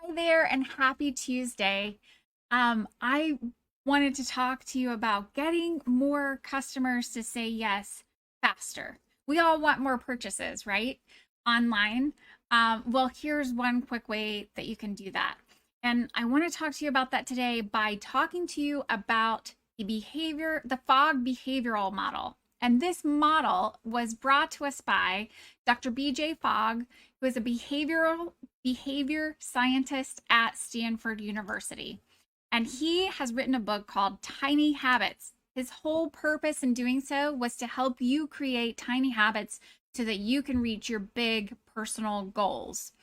Hi there and happy Tuesday. I wanted to talk to you about getting more customers to say yes faster. We all want more purchases, right? Online. Well, here's one quick way that you can do that. And I want to talk to you about that today by talking to you about the Fogg behavioral model. And this model was brought to us by Dr. BJ Fogg, who is a behavior scientist at Stanford University. And he has written a book called Tiny Habits. His whole purpose in doing so was to help you create tiny habits so that you can reach your big personal goals.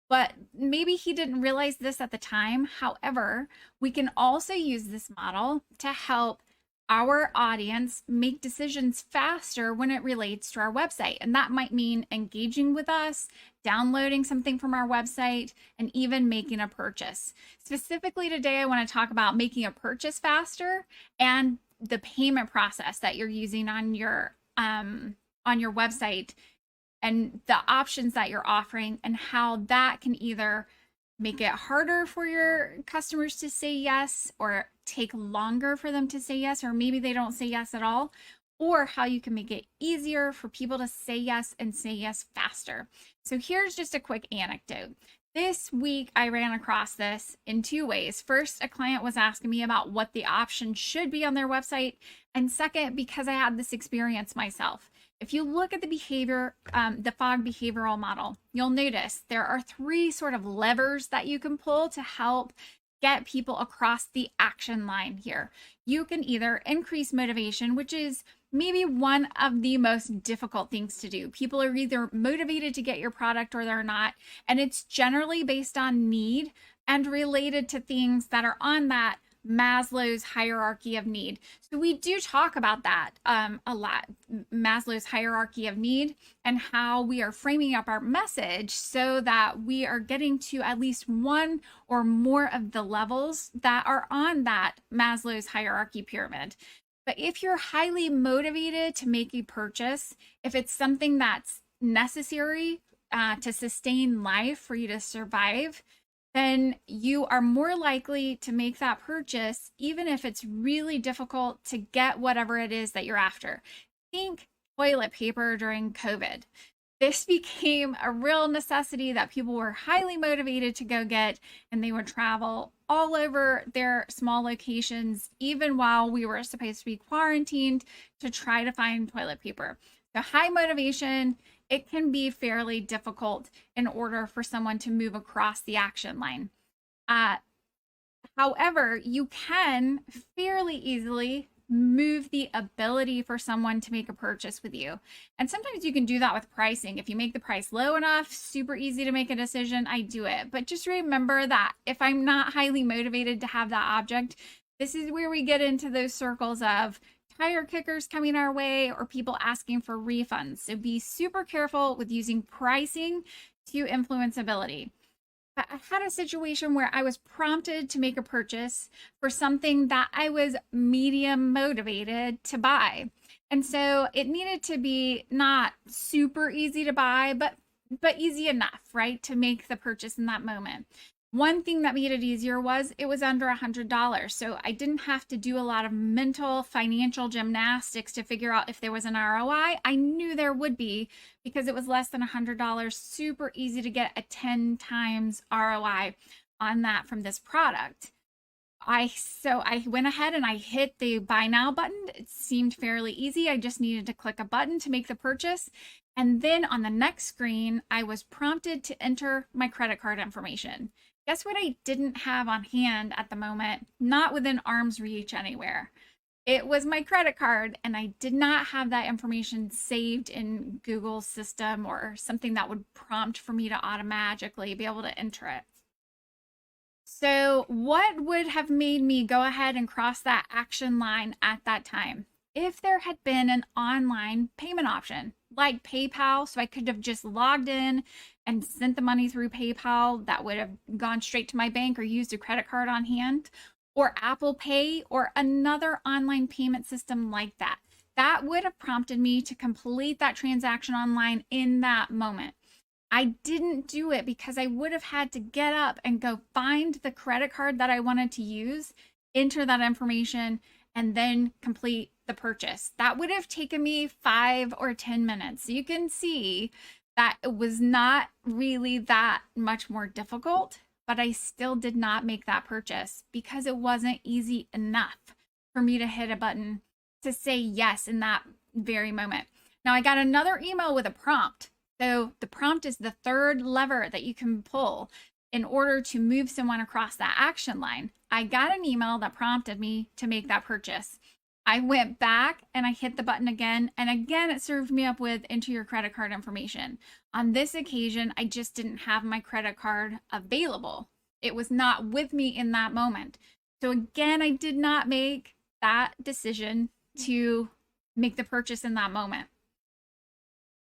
But maybe he didn't realize this at the time. However, we can also use this model to help our audience make decisions faster when it relates to our website. And that might mean engaging with us, downloading something from our website, and even making a purchase. Specifically today, I want to talk about making a purchase faster and the payment process that you're using on your website and the options that you're offering and how that can either make it harder for your customers to say yes or take longer for them to say yes, or maybe they don't say yes at all, or how you can make it easier for people to say yes and say yes faster. So here's just a quick anecdote. This week, I ran across this in two ways. First, a client was asking me about what the options should be on their website. And second, because I had this experience myself. If you look at the Fogg behavioral model, you'll notice there are three sort of levers that you can pull to help get people across the action line here. You can either increase motivation, which is maybe one of the most difficult things to do. People are either motivated to get your product or they're not. And it's generally based on need and related to things that are on that Maslow's hierarchy of need. So we do talk about that a lot, Maslow's hierarchy of need, and how we are framing up our message so that we are getting to at least one or more of the levels that are on that Maslow's hierarchy pyramid. But if you're highly motivated to make a purchase, if it's something that's necessary to sustain life for you to survive, then you are more likely to make that purchase, even if it's really difficult to get whatever it is that you're after. Think toilet paper during COVID. This became a real necessity that people were highly motivated to go get, and they would travel all over their small locations, even while we were supposed to be quarantined, to try to find toilet paper. So, high motivation, it can be fairly difficult in order for someone to move across the action line. Uh, However, you can fairly easily move the ability for someone to make a purchase with you. And sometimes you can do that with pricing. If you make the price low enough, super easy to make a decision, I do it. But just remember that if I'm not highly motivated to have that object, this is where we get into those circles of tire kickers coming our way or people asking for refunds. So be super careful with using pricing to influence ability. I had a situation where I was prompted to make a purchase for something that I was medium motivated to buy. And so it needed to be not super easy to buy, but easy enough, right, to make the purchase in that moment. One thing that made it easier was it was under $100. So I didn't have to do a lot of mental financial gymnastics to figure out if there was an ROI. I knew there would be because it was less than $100. Super easy to get a 10 times ROI on that from this product. I went ahead and I hit the buy now button. It seemed fairly easy. I just needed to click a button to make the purchase. And then on the next screen, I was prompted to enter my credit card information. Guess what I didn't have on hand at the moment? Not within arm's reach anywhere. It was my credit card, and I did not have that information saved in Google's system or something that would prompt for me to automatically be able to enter it. So, what would have made me go ahead and cross that action line at that time? If there had been an online payment option like PayPal, so I could have just logged in and sent the money through PayPal, that would have gone straight to my bank or used a credit card on hand, or Apple Pay, or another online payment system like that. That would have prompted me to complete that transaction online in that moment. I didn't do it because I would have had to get up and go find the credit card that I wanted to use, enter that information, and then complete the purchase. That would have taken me 5 or 10 minutes. So you can see that it was not really that much more difficult, but I still did not make that purchase because it wasn't easy enough for me to hit a button to say yes in that very moment. Now I got another email with a prompt. So the prompt is the third lever that you can pull in order to move someone across that action line. I got an email that prompted me to make that purchase. I went back and I hit the button again, and again it served me up with enter your credit card information. On this occasion, I just didn't have my credit card available. It was not with me in that moment. So again, I did not make that decision to make the purchase in that moment.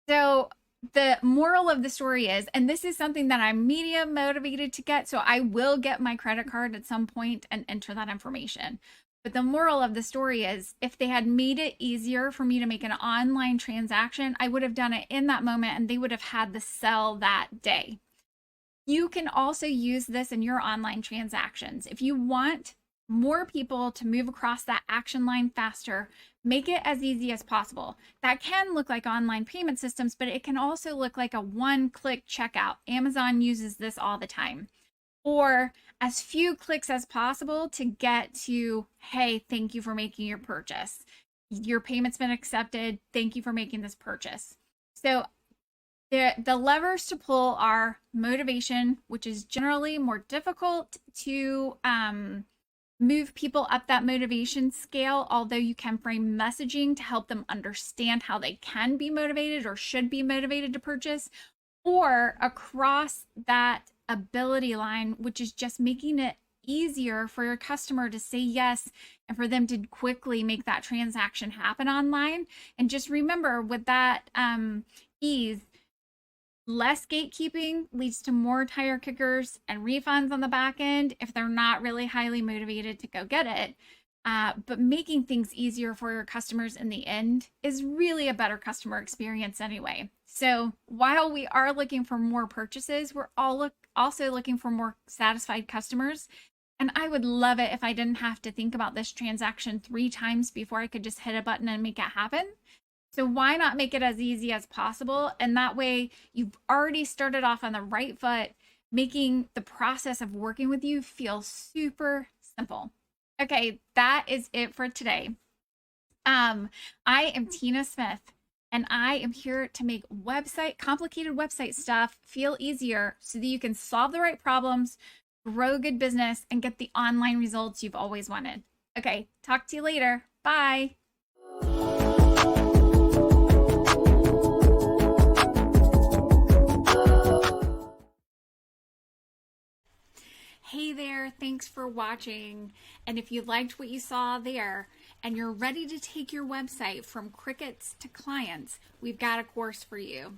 So the moral of the story is, and this is something that I'm medium motivated to get, so I will get my credit card at some point and enter that information. But the moral of the story is, if they had made it easier for me to make an online transaction, I would have done it in that moment and they would have had the sell that day. You can also use this in your online transactions. If you want more people to move across that action line faster, make it as easy as possible. That can look like online payment systems, but it can also look like a one-click checkout. Amazon uses this all the time. Or as few clicks as possible to get to, hey, thank you for making your purchase. Your payment's been accepted. Thank you for making this purchase. So the levers to pull are motivation, which is generally more difficult to move people up that motivation scale, although you can frame messaging to help them understand how they can be motivated or should be motivated to purchase, or across that ability line, which is just making it easier for your customer to say yes and for them to quickly make that transaction happen online. And just remember, with that ease, less gatekeeping leads to more tire kickers and refunds on the back end if they're not really highly motivated to go get it. But making things easier for your customers in the end is really a better customer experience anyway. So while we are looking for more purchases, we're also looking for more satisfied customers. And I would love it if I didn't have to think about this transaction 3 times before I could just hit a button and make it happen. So why not make it as easy as possible? And that way you've already started off on the right foot, making the process of working with you feel super simple. Okay, that is it for today. I am Tina Smith, and I am here to make complicated website stuff feel easier so that you can solve the right problems, grow a good business, and get the online results you've always wanted. Okay, talk to you later. Bye. Hey there, thanks for watching. And if you liked what you saw there and you're ready to take your website from crickets to clients, we've got a course for you.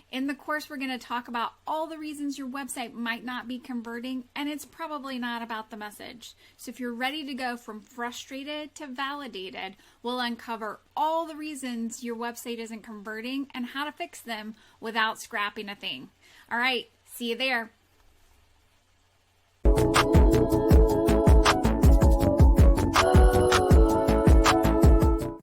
In the course, we're going to talk about all the reasons your website might not be converting, and it's probably not about the message. So if you're ready to go from frustrated to validated, we'll uncover all the reasons your website isn't converting and how to fix them without scrapping a thing. All right, see you there.